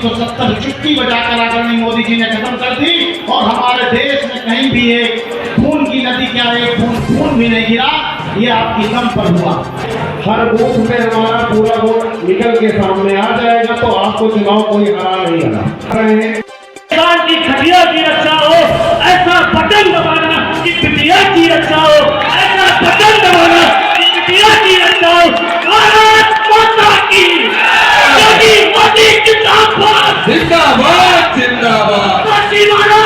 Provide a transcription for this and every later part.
370 चुटकी बजाकर आदरणीय मोदी जी ने खत्म कर दी और हमारे देश में कहीं भी एक खून की नदी क्या एक खून भी नहीं गिरा। ये आपकी दम पर हुआ। हर बूथ में हमारा पूरा वोट निकल के सामने आ जाएगा तो आपको चुनाव कोई हरा नहीं हरा। किसान की खटिया की रक्षा हो, ऐसा बटन दबाना कि बिटिया की रक्षा हो, ऐसा बटन दबाना कि बिटिया की रक्षा हो। भारत माता की मोदी जिंदाबाद जिंदाबाद जिंदाबाद जिंदाबाद।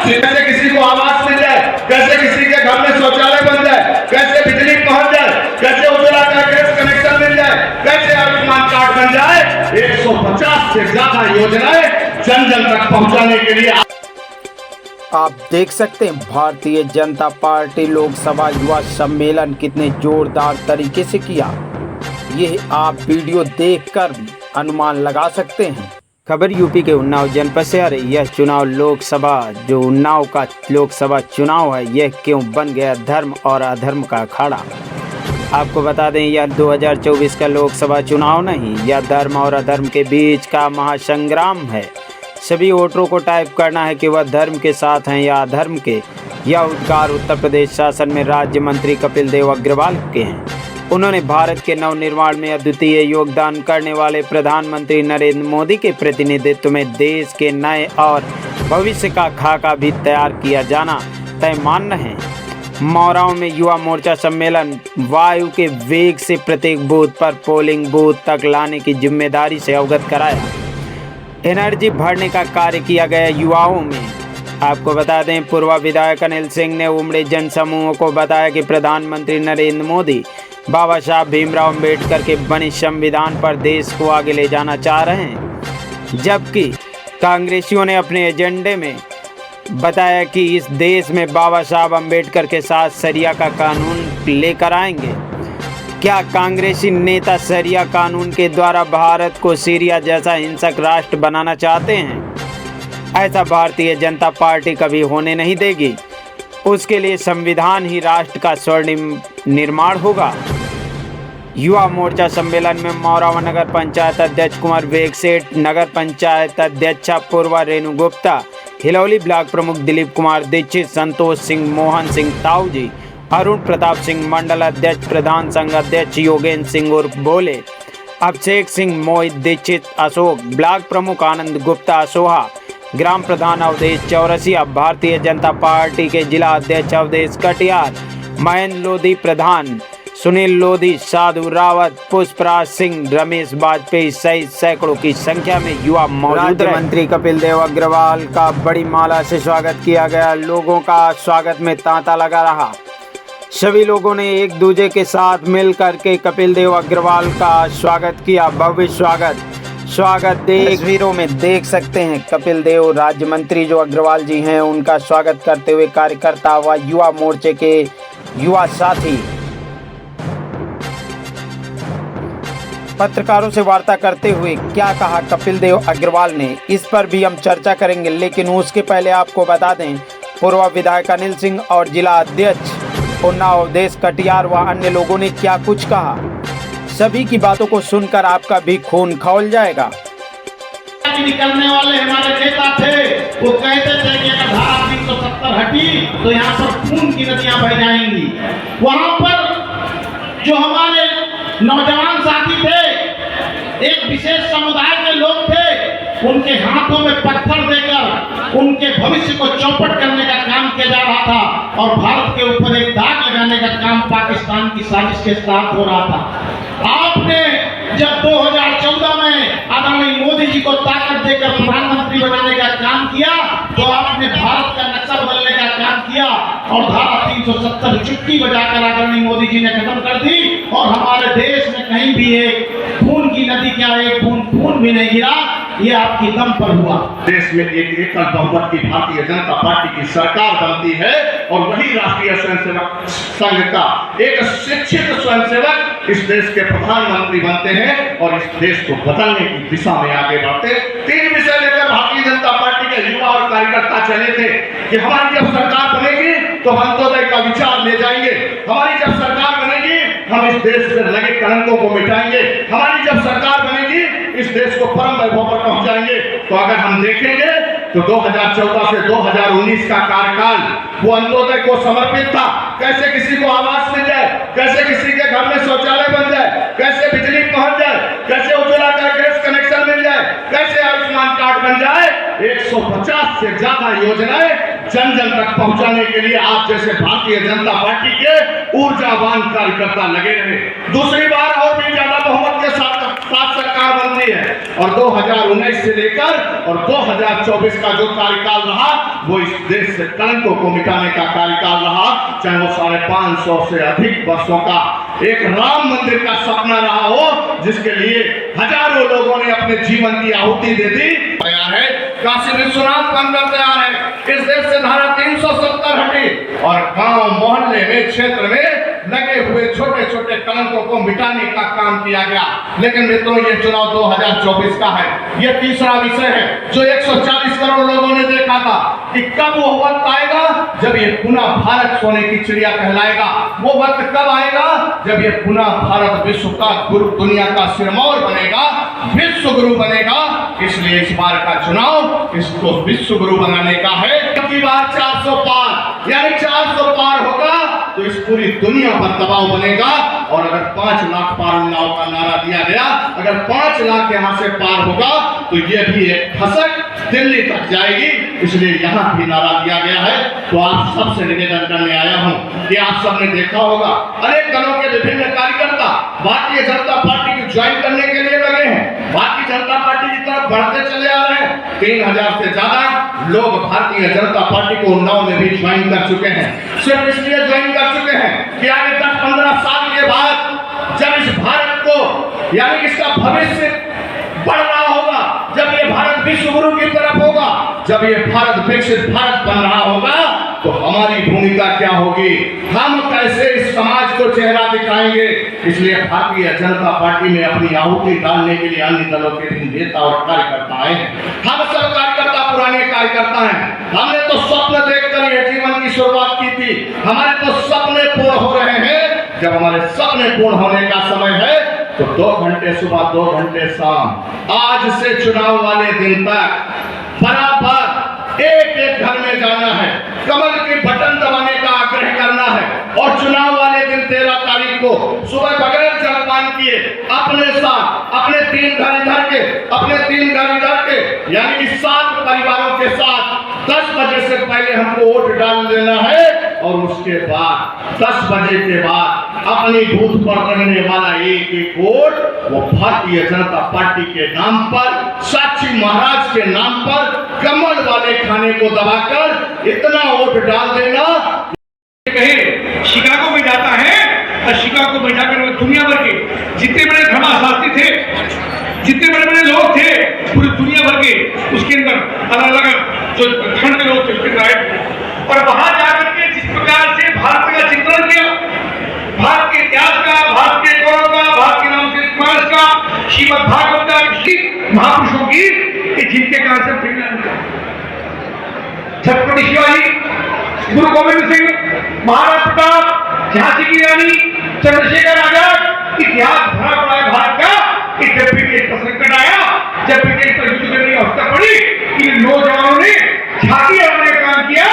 कैसे किसी को आवास मिल जाए, कैसे किसी के घर में शौचालय बन जाए, कैसे बिजली पहुंच जाए, कैसे उज्ज्वला का गैस कनेक्शन मिल जाए, कैसे आयुष्मान कार्ड बन जाए। 150 से ज्यादा योजनाएं जन जन तक पहुंचाने के लिए। आप देख सकते हैं भारतीय जनता पार्टी लोकसभा युवा सम्मेलन कितने जोरदार तरीके से किया। ये आप वीडियो देखकर भी अनुमान लगा सकते हैं। खबर यूपी के उन्नाव जनपद से आ रही। यह चुनाव लोकसभा जो उन्नाव का लोकसभा चुनाव है, यह क्यों बन गया धर्म और अधर्म का अखाड़ा। आपको बता दें यह 2024 का लोकसभा चुनाव नहीं, यह धर्म और अधर्म के बीच का महासंग्राम है। सभी वोटरों को टाइप करना है कि वह धर्म के साथ हैं या अधर्म के। यह उद्गार उत्तर प्रदेश शासन में राज्य मंत्री कपिल देव अग्रवाल के हैं। उन्होंने भारत के नवनिर्माण में अद्वितीय योगदान करने वाले प्रधानमंत्री नरेंद्र मोदी के प्रतिनिधित्व में देश के नए और भविष्य का खाका भी तैयार किया जाना तय मान्य है। मौराओं में युवा मोर्चा सम्मेलन वायु के वेग से प्रत्येक बूथ पर पोलिंग बूथ तक लाने की जिम्मेदारी से अवगत कराया। एनर्जी भरने का कार्य किया गया युवाओं में। आपको बता दें पूर्व विधायक अनिल सिंह ने उमड़े जन समूहों को बताया कि प्रधानमंत्री नरेंद्र मोदी बाबा साहब भीमराव अम्बेडकर के बने संविधान पर देश को आगे ले जाना चाह रहे हैं, जबकि कांग्रेसियों ने अपने एजेंडे में बताया कि इस देश में बाबा साहब अम्बेडकर के साथ शरिया का कानून लेकर आएंगे। क्या कांग्रेसी नेता शरिया कानून के द्वारा भारत को सीरिया जैसा हिंसक राष्ट्र बनाना चाहते हैं? ऐसा भारतीय जनता पार्टी कभी होने नहीं देगी। उसके लिए संविधान ही राष्ट्र का स्वर्णिम निर्माण होगा। युवा मोर्चा सम्मेलन में मौरावा नगर पंचायत अध्यक्ष कुमार वेगसेठ, नगर पंचायत अध्यक्षा पूर्वा रेणु गुप्ता, हिलौली ब्लॉक प्रमुख दिलीप कुमार दीक्षित, संतोष सिंह, मोहन सिंह ताऊजी, अरुण प्रताप सिंह, मंडल अध्यक्ष, प्रधान संघ अध्यक्ष योगेंद्र सिंह उर्फ बोले, अभिषेक सिंह, मोहित दीक्षित, अशोक, ब्लॉक प्रमुख आनंद गुप्ता अशोहा, ग्राम प्रधान अवधेश चौरसिया, भारतीय जनता पार्टी के जिला अध्यक्ष अवधेश कटियार, महेंद्र लोधी प्रधान, सुनील लोधी, साधु रावत, पुष्पराज सिंह, रमेश वाजपेयी सहित सैकड़ों की संख्या में युवा मौजूद रहे। मंत्री कपिल देव अग्रवाल का बड़ी माला से स्वागत किया गया। लोगों का स्वागत में तांता लगा रहा। सभी लोगों ने एक दूसरे के साथ मिलकर के कपिल देव अग्रवाल का स्वागत किया। भव्य स्वागत तस्वीरों में देख सकते हैं। कपिल देव राज्य मंत्री जो अग्रवाल जी हैं, उनका स्वागत करते हुए कार्यकर्ता व युवा मोर्चे के युवा साथी पत्रकारों से वार्ता करते हुए क्या कहा कपिल देव अग्रवाल ने, इस पर भी हम चर्चा करेंगे। लेकिन उसके पहले आपको बता दें पूर्व विधायक अनिल सिंह और जिला अध्यक्ष उन्नाव अवधेश कटियार व अन्य लोगों ने क्या कुछ कहा, सभी की बातों को सुनकर आपका भी खून खौल जाएगा। निकलने वाले हमारे नेता थे, वो कहते थे कि अगर धारा 370 हटी तो यहाँ पर खून की नदियां बह जाएंगी। वहाँ पर जो हमारे नौजवान साथी थे, एक विशेष समुदाय के लोग थे, उनके हाथों में पत्थर देकर उनके भविष्य को चौपट करने का काम किया जा रहा था और भारत के ऊपर एक दाग लगाने का काम पाकिस्तान की साजिश के साथ हो रहा था। आपने जब 2014 में आदरणीय मोदी जी को ताकत देकर प्रधानमंत्री बनाने का काम किया तो आपने भारत का नक्शा बदलने का काम किया और धारा 370 चुटकी बजाकर आदरणीय मोदी जी ने खत्म कर दी और हमारे देश में कहीं भी एक खून की नदी क्या एक खून भी नहीं गिरा। ये आपकी दम पर हुआ। देश में एक एकल बहुमत की भारतीय जनता पार्टी की सरकार बनती है और वही राष्ट्रीय स्वयंसेवक संघ का एक शिक्षित स्वयंसेवक इस देश के प्रधानमंत्री बनते हैं और इस देश को बदलने की दिशा में आगे बढ़ते। 3 विषय लेकर भारतीय जनता पार्टी के युवा और कार्यकर्ता चले थे कि हमारी जब सरकार बनेगी तो अंत्योदय का विचार ले जाएंगे, हमारी जब सरकार बनेगी हम इस देश में लगे कलंकों को मिटाएंगे, हमारी जब सरकार बनेगी इस देश को परम वैभव पर पहुंचाएंगे। तो अगर हम देखेंगे तो 2014 से 2019 का कार्यकाल वो अंत्योदय को समर्पित था। कैसे किसी को आवास मिल जाए, कैसे किसी के घर में शौचालय बन जाए, कैसे बिजली पहुंच जाए, कैसे उज्ज्वला का गैस कनेक्शन मिल जाए, कैसे आयुष्मान कार्ड बन जाए। 150 से ज्यादा योजनाएं जन जन तक पहुंचाने के लिए आप जैसे भारतीय जनता पार्टी के ऊर्जावान कार्यकर्ता लगे रहे। दूसरी बार और भी ज्यादा बहुमत के साथ सरकार बनती है और 2019 से लेकर और 2024 का जो कार्यकाल रहा वो इस देश से कलंकों को मिटाने का कार्यकाल रहा। चाहे वो 550 से अधिक वर्षों का एक राम मंदिर का सपना रहा हो, जिसके लिए हजारों लोगों ने अपने जीवन की आहुति दे दी। तैयार है, काशी विश्वनाथ बनकर तैयार है। इस देश से धारा 370 हटी और गांव मोहल्ले में क्षेत्र में लगे हुए छोटे छोटे कलंकों को मिटाने का काम किया गया। लेकिन मित्रों, ये चुनाव 2024 का है। ये तीसरा विषय है जो 140 करोड़ लोगों ने देखा था कि कब वो वक्त आएगा जब ये पुनः भारत सोने की चिड़िया कहलाएगा। वो वक्त कब आएगा जब ये पुनः भारत विश्व का गुरु, दुनिया का सिरमौर बनेगा, विश्व गुरु बनेगा। इसलिए इस बार का चुनाव इसको विश्व गुरु बनाने का है। की बार 400 पार, यानी 400 पार होगा तो इस पूरी दुनिया पर दबाव बनेगा। और अगर 5 लाख पार उन्नाव का नारा दिया गया, अगर 5 लाख यहाँ से पार होगा तो ये भी एक खसक दिल्ली तक जाएगी। इसलिए यहाँ भी नारा दिया गया है। तो आप सबसे निवेदन करने आया हूँ कि आप सबने देखा होगा अनेक दलों के विभिन्न कार्यकर्ता भारतीय जनता पार्टी की ज्वाइन करने के लिए लगे हैं, भारतीय जनता पार्टी की तरफ बढ़ते चले आ रहे हैं। 3000 से ज्यादा लोग भारतीय जनता पार्टी को उन्नाव में भी ज्वाइन कर चुके हैं। सिर्फ इसलिए ज्वाइन कर चुके हैं कि आगे 10-15 साल के बाद जब इस भारत को, यानी इसका भविष्य बढ़ रहा होगा, जब ये भारत विश्व गुरु की तरफ होगा, जब ये भारत विकसित भारत बन रहा होगा, तो हमारी भूमिका क्या होगी, हम कैसे इस समाज को चेहरा दिखाएंगे। इसलिए भारतीय जनता पार्टी में अपनी आहुति डालने के लिए अन्य दलों के भी नेता और कार्यकर्ता आए हैं। हम सब कार्यकर्ता पुराने कार्यकर्ता हैं। हमने तो स्वप्न देखकर यह जीवन की शुरुआत की थी। हमारे तो सपने पूर्ण हो रहे हैं। जब हमारे सपने पूर्ण होने का समय है तो 2 घंटे सुबह, 2 घंटे शाम, आज से चुनाव वाले दिन तक बराबर एक घर में जाना है, कमल की बटन दबाने का आग्रह करना है। और चुनाव वाले दिन 13 तारीख को सुबह बगैर जलपान किए अपने साथ अपने 3 घर इधर के, अपने 3 घर इधर के, यानी कि 7 परिवारों के साथ 10 बजे से पहले हमको वोट डाल देना है। और उसके बाद 10 बजे के बाद अपनी बूथ पर रहने वाला एक वोट वो भारतीय जनता पार्टी के नाम पर, साक्षी महाराज के नाम पर, कमल वाले खाने को दबाकर इतना वोट डाल देना। कहे शिकागो में जाता है और शिकागो में जाकर दुनिया भर के जितने बड़े धर्मशास्त्री थे, जितने बड़े बड़े लोग थे पूरी दुनिया भर के, उसके अंदर अलग अलग जो धर्म के लोग थे उसके अंदर, और वहां जाकर के जिस प्रकार से भारत का चित्रण किया, भारत के इतिहास का, भारत के गौरव का, भारत के नाम से इतिहास का, श्रीमद् भागवत का, महापुरुषों की जिनके कारण से छत्रपति शिवाजी, गुरु गोविंद सिंह, महाराणा प्रताप, झांसी की रानी, चंद्रशेखर आजाद, इतिहास भरा पड़ा है भारत का। कि जब भी देश पर संकट आया, जब भी देश पर युद्ध करने की आवश्यकता पड़ी, इन नौजवानों ने छाती अड़ने का काम किया,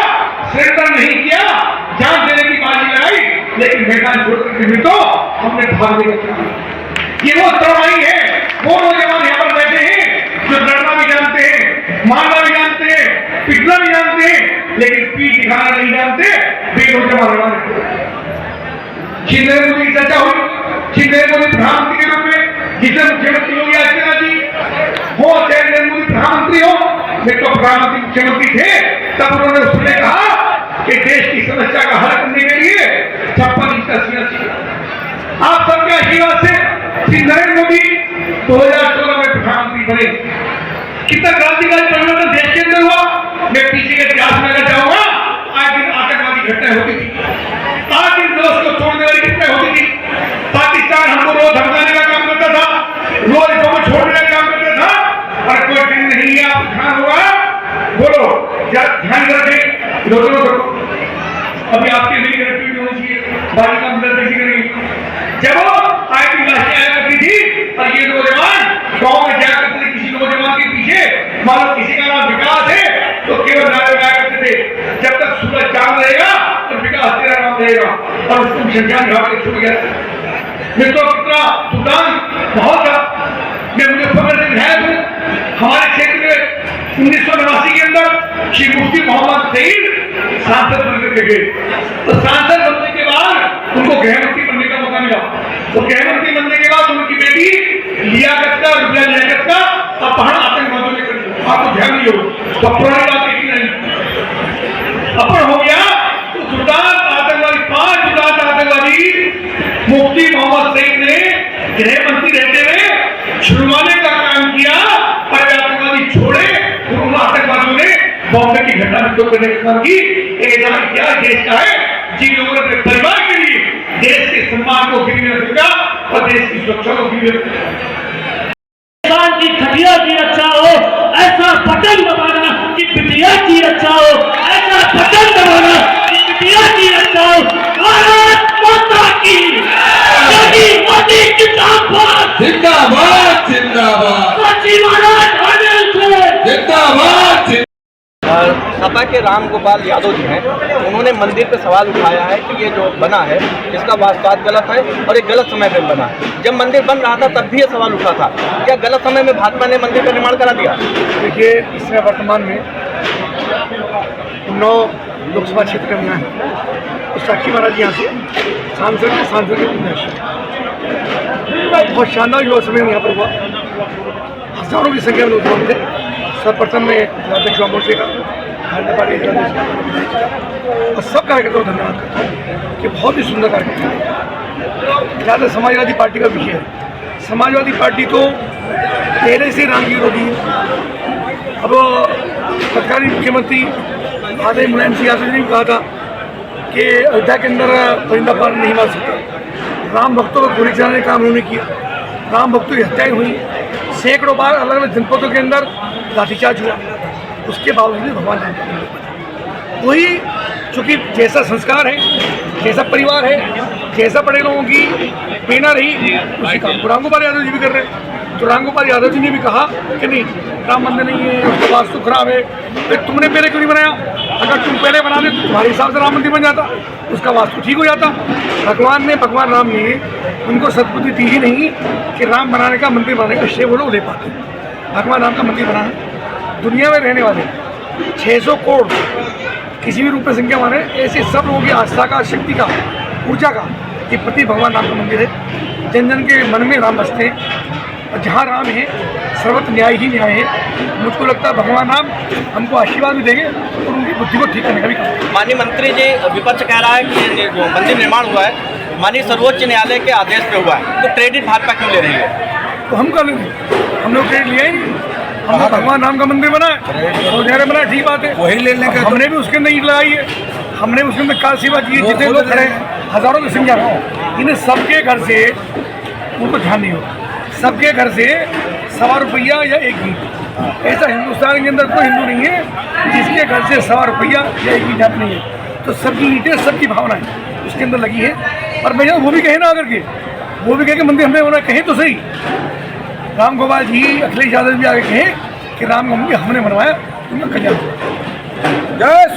सरेंडर नहीं किया, जान देने की बाजी लगाई, लेकिन मैदान छोड़कर के भी तो हमने भागने का काम। ये वो तरुणाई है, वो नौजवान यहाँ पर बैठे हैं जो लड़ना भी जानते हैं, मारना भी जानते हैं, पिटना भी जानते हैं, लेकिन पीठ दिखाना नहीं जानते। वे नौजवान नरेंद्र मोदी की चर्चा हुई, नरेंद्र मोदी प्रधानमंत्री के रूप में, जिसे मुख्यमंत्री योगी आदित्यनाथ जी हो, चाहे नरेंद्र मोदी प्रधानमंत्री हो, वे तो प्रधानमंत्री मुख्यमंत्री थे, तब उन्होंने उसने कहा कि देश की समस्या का हल करने के लिए 56 इंच का सीना चाहिए। आप सबके आशीर्वाद से श्री नरेंद्र मोदी 2014 में प्रधानमंत्री बने। कितना क्रांतिकारी परिवर्तन देश के अंदर हुआ। मैं पीछे के इतिहास में अगर जाऊंगा, आज दिन आतंकवादी घटनाएं होती थी, आज दिन देश को छोड़ने वाली घटनाएं होती थी। पाकिस्तान हमको रोज धमकाने का काम करता था, रोज हमको छोड़ने का काम करता था, और कोई दिन नहीं है। आप ध्यान होगा, बोलो ध्यान रखें, रोको अभी आपके लिए कनेक्टिविटी होनी चाहिए, बाकी का मदद नहीं करेंगे। जब वो आईटी राशि आया करती थी और ये नौजवान गांव में जाया करते थे किसी नौजवान के पीछे, मान लो किसी का नाम विकास है तो केवल नारे लगाया करते थे, जब तक सूरज चांद रहेगा तो विकास तेरा नाम रहेगा, और उसको संज्ञान घाट के छूट गया। मित्रों कितना सुल्तान बहुत था। मैं मुजफ्फरनगर से विधायक हूँ। हमारे क्षेत्र में 1989 के अंदर श्री मुफ्ती मोहम्मद सईद सांसद बन के गए, तो सांसद बनने के बाद उनको गृहमंत्री बनने का मौका मिला। तो गृहमंत्री बनने के बाद उनकी बेटी लियाकत का, रुपया लियाकत का अपहरण आतंकवादियों ने कर दिया। आपको ध्यान नहीं हो तो पुरानी बात एक ही नहीं, अपहरण हो गया तो सुल्तान आतंकवादी 5 जुटान आतंकवादी मुफ्ती मोहम्मद सईद ने गृहमंत्री रहते हुए छुड़वाने का काम किया, पर आतंकवादी छोड़े तो उन आतंकवादियों ने बॉम्बे की घटना में करने का काम की। एक क्या देश का है जिन लोगों ने अपने परिवार के लिए देश के सम्मान को गिरवी रख दिया और देश की सुरक्षा को गिरवी रख दिया। किसान की खटिया की रक्षा हो, ऐसा बटन दबाना कि बिटिया की रक्षा हो, ऐसा बटन दबाना कि बिटिया की रक्षा हो। भारत माता की जय, मोदी जिंदाबाद जिंदाबाद जिंदाबाद सच्ची महाराज अनिल से जिंदाबाद। सपा के राम गोपाल यादव जी हैं, उन्होंने मंदिर पे सवाल उठाया है कि ये जो बना है इसका वास्तव गलत है और ये गलत समय पे बना है। जब मंदिर बन रहा था तब भी ये सवाल उठा था, क्या गलत समय में भाजपा ने मंदिर का निर्माण करा दिया? देखिए, इसमें वर्तमान में 9 लोकसभा क्षेत्र में है, तो साक्षी महाराज यहाँ से सांसद के प्रत्याशी बहुत शानदार युवा सम्मेलन यहाँ पर हुआ। हजारों की संख्या में लोग थे। सर्वप्रथम में अध्यक्ष मोर्चे का, भारतीय पार्टी का और सब कार्यकर्ताओं को धन्यवाद करता हूँ कि बहुत ही सुंदर कार्यक्रम। ज़्यादा समाजवादी पार्टी का विषय है। समाजवादी पार्टी तो पहले से राम की विरोधी है। अब तत्कालीन मुख्यमंत्री आदरणीय मुलायम सिंह यादव जी ने कहा था कि अयोध्या के अंदर परिंदा पालन नहीं मार सकता। राम भक्तों को गोली चलाने का काम उन्होंने किया, राम भक्तों की हत्याएं हुई, सैकड़ों बार अलग अलग जनपदों के अंदर लाठीचार्ज हुआ, उसके बावजूद भी भगवान राम का वही, चूँकि जैसा संस्कार है, जैसा परिवार है, जैसा बड़े लोगों की प्रेरणा रही, उसी काम राम गोपाल यादव जी भी कर रहे हैं। तो राम गोपाल यादव जी ने भी कहा कि नहीं, राम मंदिर नहीं है, उसका वास्तु खराब है, तो तुमने पहले क्यों नहीं बनाया? अगर तुम पहले बना दे तो तुम्हारे हिसाब से राम मंदिर बन जाता, उसका वास्तु ठीक हो जाता। भगवान राम ने उनको सद्बुद्धि दी ही नहीं कि राम बनाने का, मंदिर बनाने का श्रेय वो लोग ले पाते। भगवान राम का मंदिर बना है। दुनिया में रहने वाले 600 करोड़ किसी भी रूप में संख्या माने, ऐसे सब लोगों की आस्था का, शक्ति का, ऊर्जा का ये प्रति भगवान राम का मंदिर है। जन जन के मन में राम बसते हैं और जहाँ राम है सर्वत्र न्याय ही न्याय है। मुझको लगता है भगवान राम हमको आशीर्वाद भी देंगे और उनकी बुद्धि को ठीक करने का भी काम। माननीय मंत्री जी, विपक्ष कह रहा है कि ये जो मंदिर निर्माण हुआ है माननीय सर्वोच्च न्यायालय के आदेश पे हुआ है, तो क्रेडिट भाजपा क्यों ले रही है? तो हम कर लेंगे, हम लोग क्रेडिट लिया ही नहीं। हमने भगवान राम का मंदिर बनाया और न्यायालय बनाया, ठीक बात है, वही ले लेंगे। हमने भी उसके अंदर ईंट लगाई है, हमने उसके अंदर कार सेवा की है। जितने लोग खड़े हैं हजारों की संख्या में, इन्हें सबके घर से, उनको ध्यान नहीं हो, सबके घर से ₹1.25 या 1 ईंट। ऐसा हिंदुस्तान के अंदर कोई हिंदू नहीं है जिसके घर से ₹1.25 या 1 ईंट जाती नहीं है। तो सबकी ईंटें, सबकी भावनाएं उसके अंदर लगी है। और भैया वो भी कहे ना, अगर के वो भी कहे कि मंदिर हमने होना, कहे तो सही। राम गोपाल जी, अखिलेश यादव भी आगे कहें कि राम का मंदिर हमने बनवाया, उनका कल्याण। जय